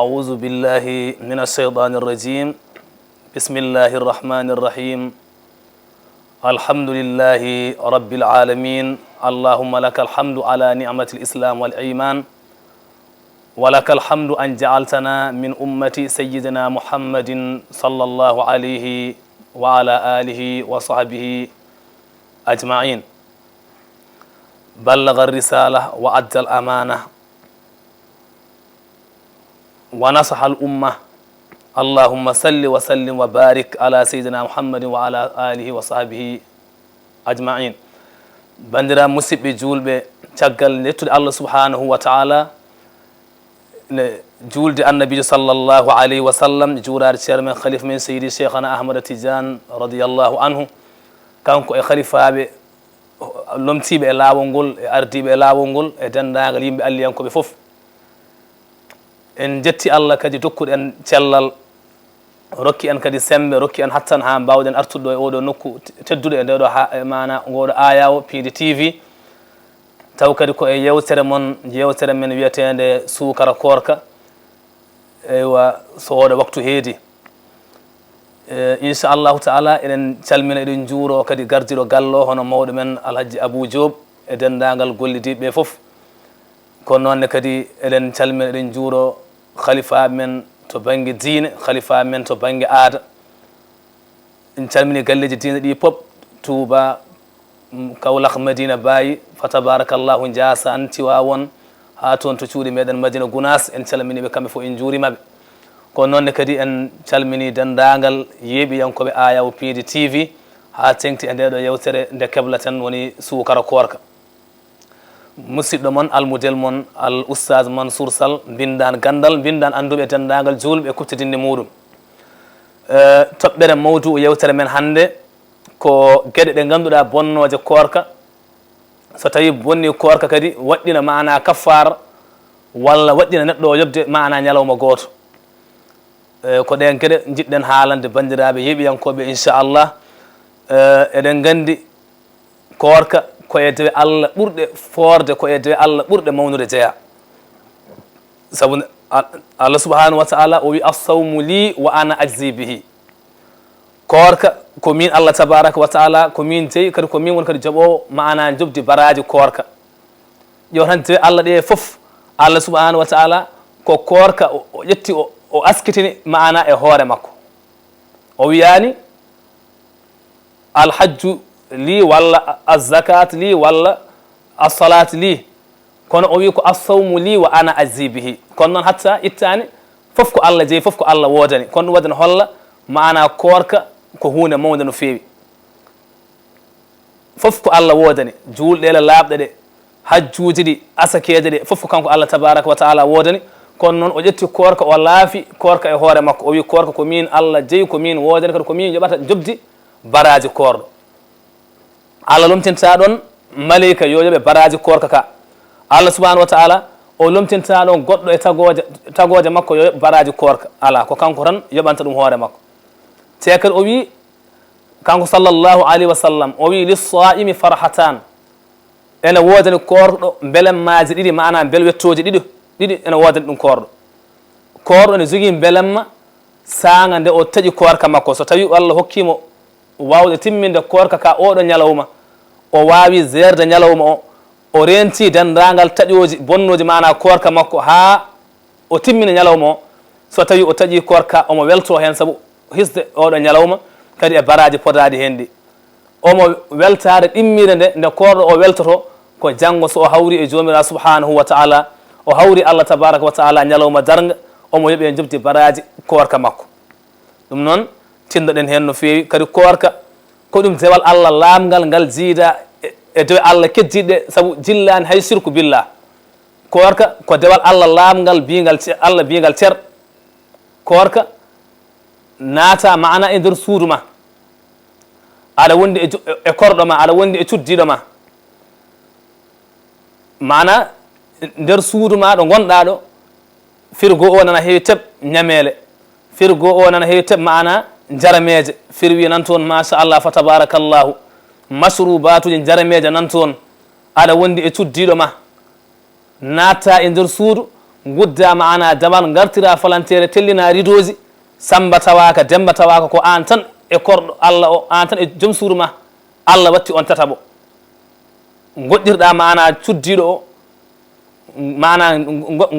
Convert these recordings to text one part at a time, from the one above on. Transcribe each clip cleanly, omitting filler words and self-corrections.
أعوذ بالله من الشيطان الرجيم بسم الله الرحمن الرحيم الحمد لله رب العالمين اللهم لك الحمد على نعمة الإسلام والإيمان ولك الحمد أن جعلتنا من أمة سيدنا محمد صلى الله عليه وعلى آله وصحبه أجمعين بلغ الرسالة وأدى الأمانة ونصح الأمة اللهم صل وسلم وبارك على سيدنا محمد وعلى آله وصحبه أجمعين بندرا مسيب جولبه تقل نتود الله سبحانه وتعالى جولد النبي صلى الله عليه وسلم جورار شير من خليف من سيدي شيخنا أحمد تيجان رضي الله عنه كانكو خليفة لمتي بلاونغول أردي بلاونغول دنداغل يمبي الله ينكو بفوف en jetti Allah kadi dokkuɗen cellal rokki en kadi sembe rokki en hattan ha mbawden artuɗo e oɗo nokku tedduɗo e ndeɗo mana ngoɗo ayawo piidi TV taw kadi ko e yewtere men wiyetende sukara korka eywa so oɗo waktu heedi inchallahu taala eɗen calmina eɗen juuro kadi gardiɗo gallo hono mawɗo men alhaji Abou Diop e dendagal gollidiɓe foof kono noonne kadi eɗen calmina eɗen juuro khalifa men to bangi diine khalifa men to bangi aada en calmini galleji diine ɗi pop Touba Kaolack Madina Bayi fa tabarakallahu jasa an Tiwawon ha toon to cuuɗi meɗen Madina Gounas en calminiɓe kamɓe fof en juurimaɓe kono noonne kadi en calmini dendagal yeeɓiyankoɓe ayawo piidi TV ha tengti e ndeɗo yewtere nde keblaten woni sukara korka musidɗo mon almudel mon al oustaz Mansour Sall bindan gandal bindan anduɓe dendagal julɓe kuttidinde muɗum toɓɓere mawdu yewtere men hande ko gueɗe ɗe ganduɗa bonnoje korka so tawi bonni korka kadi waɗɗina mana kaffara walla waɗɗina neɗɗo o yobde mana ñalawma goto ko ɗen gueɗe jiɗɗen haalande bandiraɓe yeeɓiyankoɓe inchallah eɗen gandi korka ko e dewe Allah ɓurɗe forde ko e dewe Allah ɓurɗe mawnude jeeya sabu Allah subhanahu wa ta'ala o wi as-sawmu li wa ana ajzi bihi korka ko min Allah tabaraka wa ta'ala ko min jeeyi kadi ko min woni kadi joɓowo mana jobdi baraji korka yo tan dewe Allah ɗe fof Allah subhanahu wa ta'ala ko korka o ƴetti o askitini mana e hoore makko o wiyani alhajju li walla az-zakat li walla as-salat li kono o wi ko as-sawmu li wa ana ajzi bihi kono noon hatta ittani fof ko Allah jeeyi fof ko Allah wodani kono ɗum wadana holla maana korka ko hunde mawde no feewi fof ko Allah wodani juulɗele laaɓɗe ɗe hajjuji ɗi asakeje ɗe fof ko kanko Allah tabaraka wa taala wodani kono noon o ƴetti korka o laafi korka e hoore makko o wi korka ko min Allah jeeyi ko min wodani kadi ko min yoɓata jobdi baraji korɗo Allah lomtinta ɗon malayika yo yoɓe baraji korka ka Allah subhanahu wa ta'ala o lomtinta ɗon goɗɗo e tagoje makko yo yoɓe baraji korka ala ko kanko tan yoɓanta ɗum hoore makko te kadi o wi kanko sallallahu alayhi wa sallam o wi lis-sa'imi farhatan ene wodani korɗo belemmaji ɗiɗi mana belwettoji ɗiɗi ene wodani ɗum korɗo ene jogui belemma sanga nde o taƴi korka makko so tawi Allah hokkimo wawde timminde korka ka oɗo ñalawma o wawi zerde ñalawma o renti dendagal taƴoji bonnoji mana korka makko ha o timmina ñalawma o so tawi o taƴi korka omo welto hen saabu hisde oɗo ñalawma kadi e baraji podadi hen ɗi omo weltade ɗimmire nde korɗo o weltoto ko janggo so o hawri e jomirawo subhanahu wa ta'ala o hawri Allah tabaraka wa ta'ala ñalawma darga omo yoɓi e jobdi baraji korka makko ɗum noon tindoɗen hen no feewi kadi korka ko ɗum dewal Allah laamgal ngal jiida e dewe Allah keddiɗe saabu jillani hay sirku billah korka ko dewal Allah laamgal bigal Allah bigal cer korka naata maana e nder suudu ma aɗa wondi e korɗo ma aɗa wondi e cuddiɗo ma mana nder suudu ma ɗo gonɗa ɗo firgo o nana heewi teɓ ñamele firgo o nana heewi teɓ mana jarameje firwi nan toon machallah fa tabarakallahu mashrubatuji jarameje nan toon aɗa wondi e cuddiɗo ma natta e nder suudu gudda maana damal gartira falantere tellina ridoji samba tawaka demba tawaka ko an tan e korɗo Allah o an tan e joom suuru ma Allah watti on tatabo goɗɗirɗa maana cuddiɗo o maana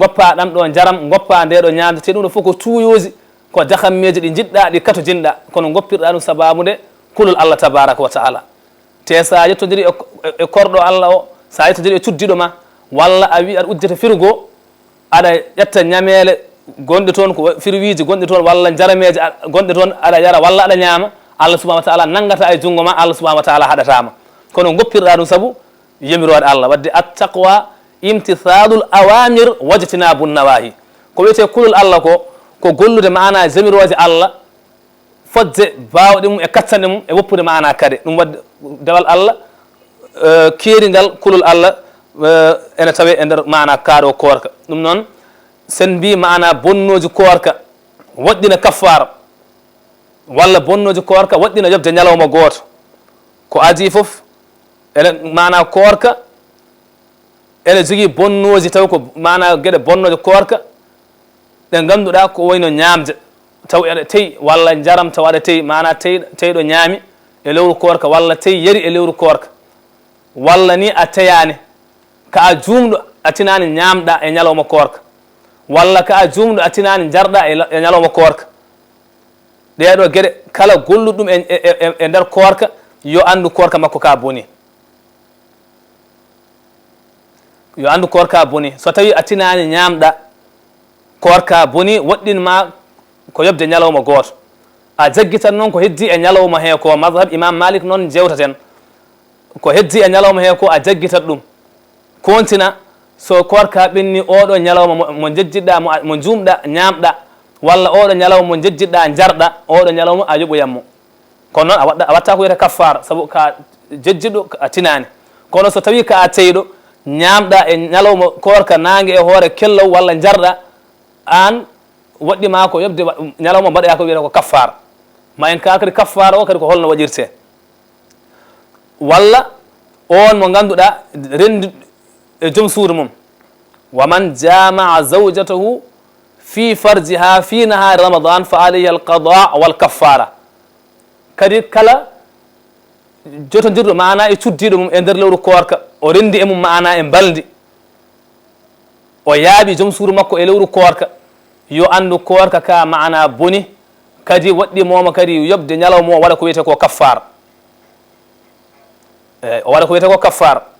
goppa ɗam ɗo jaram goppa nde ɗo ñamde te ɗum ɗo fof ko tuuyoji ko jahammeji ɗi jiɗɗa ɗi kato jinɗa kono goppirɗa ɗum sababude kulol Allah tabaraka wa taala te sa yettodiri e korɗo Allah o sa yettodiri e cuddiɗo ma walla a wi aɗa uddita firgo aɗa ƴetta ñamele gonɗe toon ko firwiji gonɗe toon walla jarameji gonɗe toon aɗa yara walla aɗa ñaama Allah subahana wa taala nangata e junngo ma Allah subahana wa taala haɗatama kono goppirɗa ɗum saabu yamirode Allah wadde attaqwa imtithalul awamir wajtinabu nawahi ko wiyete kulol Allah ko gollude maana jamiroje Allah fodde bawɗe mum e kattande mum e woppude maana kade ɗum wadde dewal Allah keeringal kulol Allah ene tawe e nder maana kaɗo korka ɗum noon sen mbi maana bonnoji korka woɗɗina kaffara walla bonnoji korka woɗɗina yobde ñalawma goto ko adi foof ene maana korka ene jogui bonnoji taw ko maana gueɗe bonnoje korka ɗe ganduɗa ko wayno ñamde taw eɗa teyi walla jaram taw aɗa teyi mana teyɗo ñaami e lewru korka walla teyi yari e lewru korka walla ni a teyani ka a jumɗo a tinani ñamɗa e ñalawma korka walla ka a jumɗo a tinani jarɗa e ñalawma korka ɗeɗo gueɗe kala golluɗum e nder korka yo andu korka makko ka boni yo andu korka boni so tawi a tinani ñamɗa korka boni woɗɗinma ko yobde ñalawma goto a jaggitan noon ko heddi e ñalawma he ko madhab imam Malik noon jewtaten ko heddi e ñalawma he ko a jaggitat ɗum kontina so korka ɓenni oɗo ñalawma mo jejjiɗɗa mo jumɗa ñamɗa walla oɗo ñalawma mo jejjiɗɗa jarɗa oɗo ñalawma a yoɓoyammo kono noon a watta ko wiyete kaffara saabu ka jejjiɗo a tinani kono so tawi ka a teyɗo ñamɗa e ñalawma korka nangue e hoore kellaw walla jarɗa an waɗɗima ko yobde ñalawma mbaɗoya ko wiyete ko kaffara ma en ka kadi kaffara o kadi ko holno waɗirte walla on mo ganduɗa rendi e joom suudu mum waman jamaa zawjatahu fi farjiha fi nahari ramadan fa alayhi alqada walkaffara kadi kala jotodirɗo mana e cuddiɗo mum e nder lewru korka o rendi e mum mana e baldi o yaaɓi joom suudu makko e lewru korka yo andu korka ka mana boni kadi waɗɗimomo kadi yobde ñalawma o waɗa ko wiyete ko kaffara o waɗa ko wiyete ko kaffara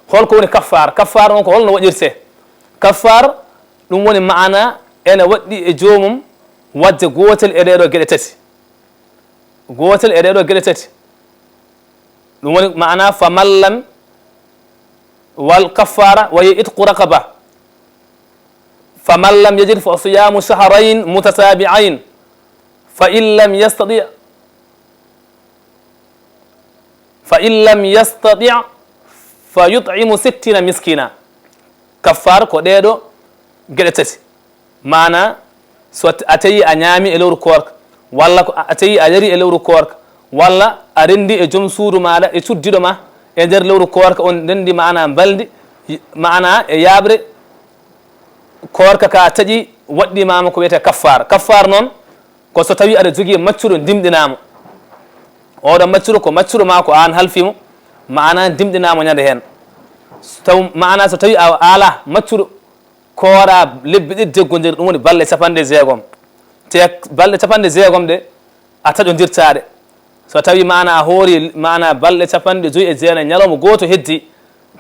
holko woni kaffara kaffara on ko holno waɗirte kaffara ɗum woni maana ene waɗɗi e joomum wadde gotel e ɗeɗo gueɗe tati gotel e ɗeɗo gueɗe tati ɗum woni maana famallam wal kaffara waye itqu raqaba faman lam yajid fa siyamu shahrayn mutatabi'ain fa in lam yastati fa yut'imu 60 miskina kaffar ko ɗeɗo gueɗe tati mana so a tawi a ñaami e lewru korka walla ko a tawi a yari e lewru korka walla a rendi e joom suudu maɗa e cuddiɗo ma e nder lewru korka on rendi mana baldi mana e yaɓre korka ka taƴi waɗɗimama ko wiyete kaffara kaffara noon ko so tawi aɗa jogui maccuɗo dimɗinamo oɗo maccuɗo ko maccuɗo ma ko an halfimo mana dimɗinamo ñande hen taw mana so tawi a ala maccuɗo koora lebbi ɗiɗi jeggodir ɗum woni balɗe 60 te balɗe 60 ɗe a taƴodirtaɗe so tawi mana a hoori mana balɗe 59 ñalawma goto heddi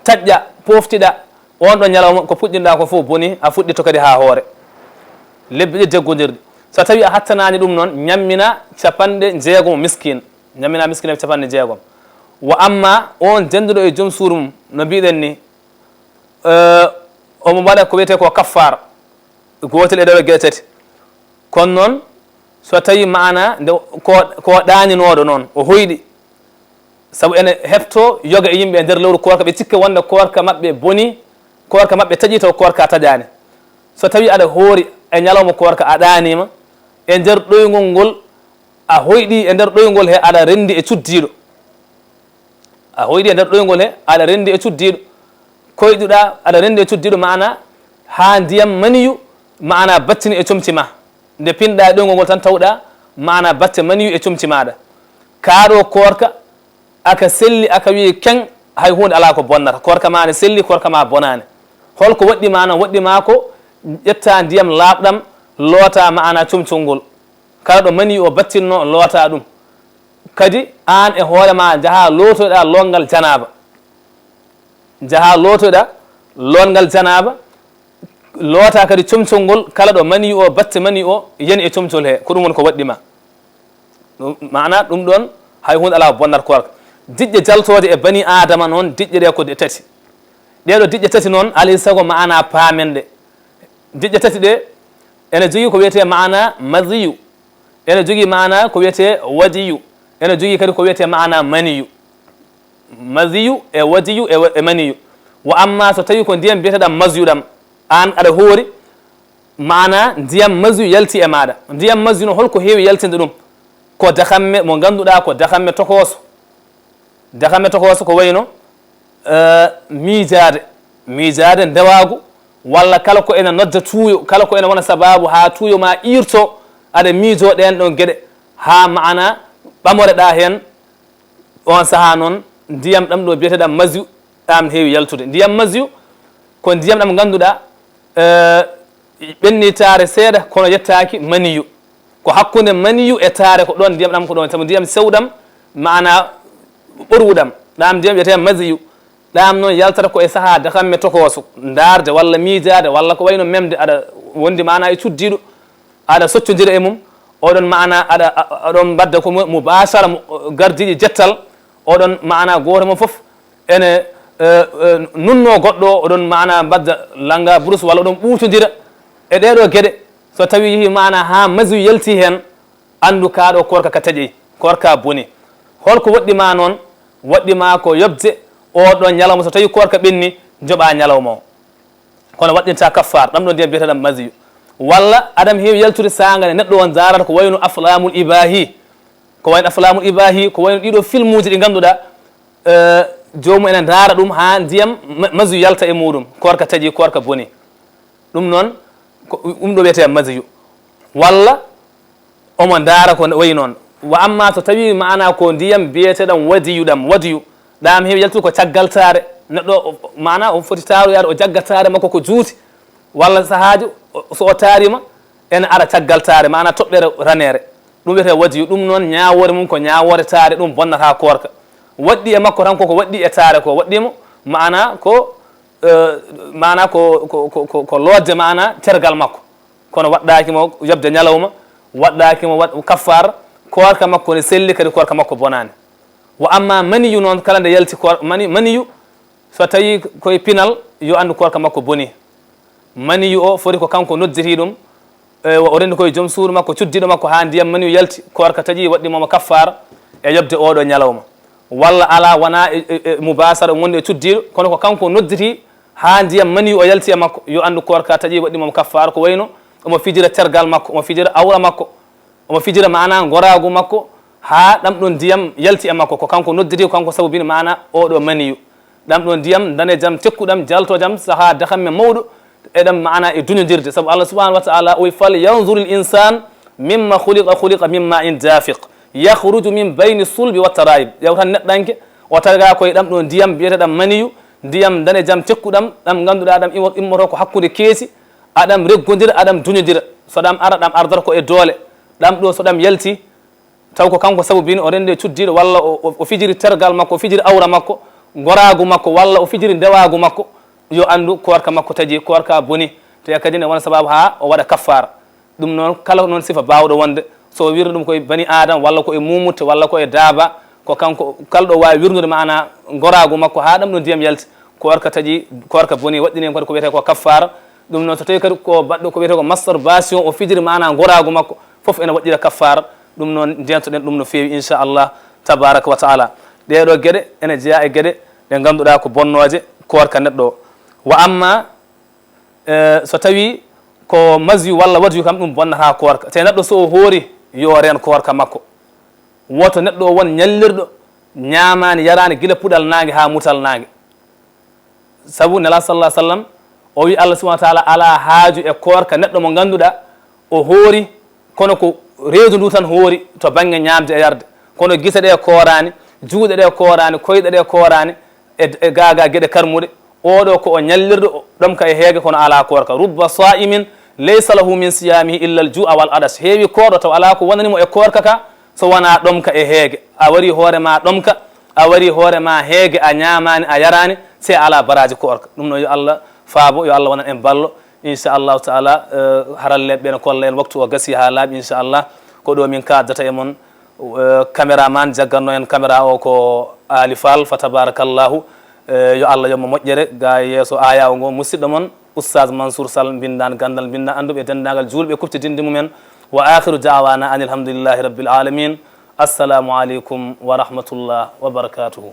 taƴƴa poftiɗa on ɗo ñalawma ko puɗɗinɗa ko fof boni a fuɗɗito kadi ha hoore lebbi ɗiɗi jeggodirɗi so tawi a hattanani ɗum noon ñammina 60 miskine ñammina miskine 60 wa amma on denduɗo e joom suuru mum no mbiɗen ni omo waɗa ko wiyete ko kaffara gotel e ɗeɗo gueɗe tati kono noon so tawi mana nde ko ɗaninoɗo noon o hoyɗi saabu ene hefto yoga e yimɓe e nder lewru korka ɓe cikka wonde korka mabɓe boni korka mabɓe taƴi taw korka taƴani so tawi aɗa hoori e ñalawma korka a ɗanima e nder ɗoygol ngol a hoyɗi e nder ɗoygol he aɗa rendi e cuddiɗo a hoyɗi e nder ɗoygol he aɗa rendi e cuddiɗo koyɗuɗa aɗa rendi e cuddiɗo mana ha ndiyam maniyu maana battini e comci ma nde pinɗa ɗoygol ngol tan tawɗa maana batte maniyu e comci maɗa kaɗo korka aka selli aka wi keng hay hunde ala ko bonnata korka ma ne selli korka ma bonani holko waɗɗima noon waɗɗima ko ƴetta ndiyam laaɓɗam loota maana comcol ngol kala ɗo maniyu o battinno loota ɗum kadi an e hoorema jaaha lotoɗa longal janaba jaaha lotoɗa longal janaba loota kadi comcol ngol kala ɗo mani o batte mani o yani e comcol he ko ɗum woni ko waɗɗima mana ɗum ɗon hay hunde ala bonnata korka diƴƴe jaltode e bani adama noon diƴƴe ɗe ko ɗe tati ɗeɗo diƴƴe tati noon alay sago mana paamen ɗe diƴƴe tati ɗe ene jogui ko wiyete mana madiyu ene jogui mana ko wiyete wadiyu ene jogui kadi ko wiyete mana maniyu madiyu e wadiyu e maniyu wa amma so tawi ko ndiyam biyeteɗam masiyu ɗam an aɗa hoori mana ndiyam masiyu yalti e maɗa ndiyam masiyu no holko heewi yaltinde ɗum ko dakamme mo ganduɗa ko dakamme tokoso ko wayno miijade ndewagu walla kala ko ene nodda tuuyo kala ko ene wona sababu ha tuuyo ma irto aɗa miijo ɗen ɗon gueɗe ha mana ɓamoreɗa hen on saaha noon ndiyam ɗam ɗo biyeteɗam masiyu ɗam heewi yaltude ndiyam masiyu ko ndiyam ɗam ganduɗa ɓenni taare seeɗa kono yettaki maniyu ko hakkude maniyu e taare ko ɗon ndiyam ɗam ko ɗon sabu ndiyam sewɗam mana ɓorwuɗam ɗam ndiyam wiyete masiyu ɗam noon yaltata ko e saaha dakamme tokoso darde walla miijade walla ko wayno memde aɗa wondi mana e cuddiɗo aɗa soccodira e mum oɗon mana aɗon mbadda ko mubashara gardiɗi jettal oɗon mana goto mum foof ene nunno goɗɗo oɗon mana mbadda langa brus walla oɗon ɓuutodira e ɗeɗo gueɗe so tawi yeehi mana ha masiyu yalti hen andu kaɗo korka ka taƴi korka boni holko waɗɗima noon waɗɗima ko yobde oɗon ñalawma so tawi korka ɓenni joɓa ñalawma o kono waɗɗinta kaffar ɗam ɗo ndiyam biyeteɗam masiyu walla adam heewi yaltude sagane neɗɗo on jarata ko wayno aflamul ibahi ko wayno aflamul ibahi ko wayno ɗiɗo film uji ɗi ganduɗa jomum ene daara ɗum ha ndiyam masiyu yalta e muɗum korka taƴi korka boni ɗum noon ɗum ɗo wiyete masiyu walla omo daara ko wayi noon wa amma so tawi mana ko ndiyam biyeteɗam wadiyu ɗam heewi yaltude ko caggaltare neɗɗo mana o foti taroyade o jaggatare makko ko juuti walla sahaji so o taarima ene ara caggaltare mana toɓɓere ranere ɗum wiyete wadiyu ɗum noon ñawore mum ko ñawore taare ɗum bonnata korka waɗɗi e makko tan koko waɗɗi e taare ko waɗɗimo mana ko lodde mana tergal makko kono waɗɗakimo yobde ñalawma waɗɗakimo kaffar korka makko ne selli kadi korka makko bonani wa amma maniyu noon kala nde yalti maniyu so tawi koye pinal yo andu korka makko boni maniyu o foti ko kanko nodditi ɗum o rendi koye joom suudu makko cuddiɗo makko ha ndiyam maniyu yalti korka taƴi waɗɗimomo kaffar e yobde oɗo ñalawma walla ala wona mubasara wonde e cuddiɗo kono ko kanko nodditi ha ndiyam maniyu o yalti e makko yo andu korka taƴi waɗɗimomo kaffar ko wayno omo fijira tergal makko omo fijira awra makko omo fijira mana goragu makko ha ɗam ɗon ndiyam yalti e makko ko kanko nodditi ko kanko sabubini mana oɗo maniyu ɗam ɗon ndiyam dane jaam tekkuɗam jalto jaam saaha dakamme mawɗo eɗam mana e duñodirde saabu allah subahanahu wa taala oy fal yanzuru l insan mimma khuliqa mimma in dafiq yahruju min bayni sulbi wa tarayib yaw tan neɗɗanke o taga koye ɗam ɗo ndiyam biyeteɗam maniyu ndiyam dane jaam tekkuɗam ɗam ganduɗa ɗam immoto ko hakkude keesi aɗam reggodira aɗam duñodira so ɗam ara ɗam ardata ko e doole ɗam ɗo so ɗam yalti taw ko kanko sabubini o rende cuddiɗo walla o fijiri tergal makko o fijiri awra makko goragu makko walla o fijiri ndewagu makko yo andu korka makko taƴi korka boni te kadi ne wona sababu ha o waɗa kaffara ɗum noon kala noon sifa bawɗo wonde so wirde ɗum koye bani adama walla ko e mumutte walla ko e daaba ko kanko kala ɗo wawi wirnude mana goragu makko ha ɗam ɗo ndiyam yalti korka taƴi korka boni waɗɗini kadi ko wiyete ko kaffara ɗum noon so tawi kadi ko baɗɗo ko wiyete ko masturbation o fijiri mana goragu makko foof ene waɗɗira kaffara ɗum noon ndentoɗen ɗum no fewi inchallah tabaraka wa taala ɗeɗo gueɗe ene jeeya e gueɗe ɗe ganduɗa ko bonnoje korka neɗɗo o wa amma so tawi ko masiyu walla wadiyu kam ɗum bonnata korka te neɗɗo so o hoori yo ren korka makko woto neɗɗo o won ñallirɗo ñamani yarani guila puɗal nangue ha mutal nangue saabu nela sallah sallam o wi Allah subahana wa taala ala haaju e korka neɗɗo mo ganduɗa o hoori kono ko reedu ndu tan hoori to banggue ñamde e yarde kono guite ɗe koorani juuɗe ɗe koorani koyɗe ɗe koorani e gaga gueɗe karmuɗe oɗo ko o ñallirɗo ɗom ka e heege kono ala korka rubba sa'imin laysa lahu min siyamihi illa al ju'a wal adas heewi koɗo taw ala ko wonanimo e korka ka so wona ɗom ka e heege a wari hoore ma ɗom ka a wari hoore ma heege a ñamani a yarani se ala baraji korka ɗum noon yo Allah faabo yo Allah wonan en ballo inchallahu taala haralleɓe ɓe kolla en waktu o gasi ha laaɓi inchallah ko ɗo min kaddata e moon caméraman jagganno en caméra o ko Ali Fall fa tabarakallahu yo Allah yomo moƴƴere ga yeeso ayawo ngo musidɗo moon oustaz Mansour Sall mbindan gandal mbinda anduɓe e dendagal julɓe kuftidinde mumen wa akhiru da'wana an alhamdulillahi rabbil alamin assalamu aleykum wa rahmatullah wa barakatuhu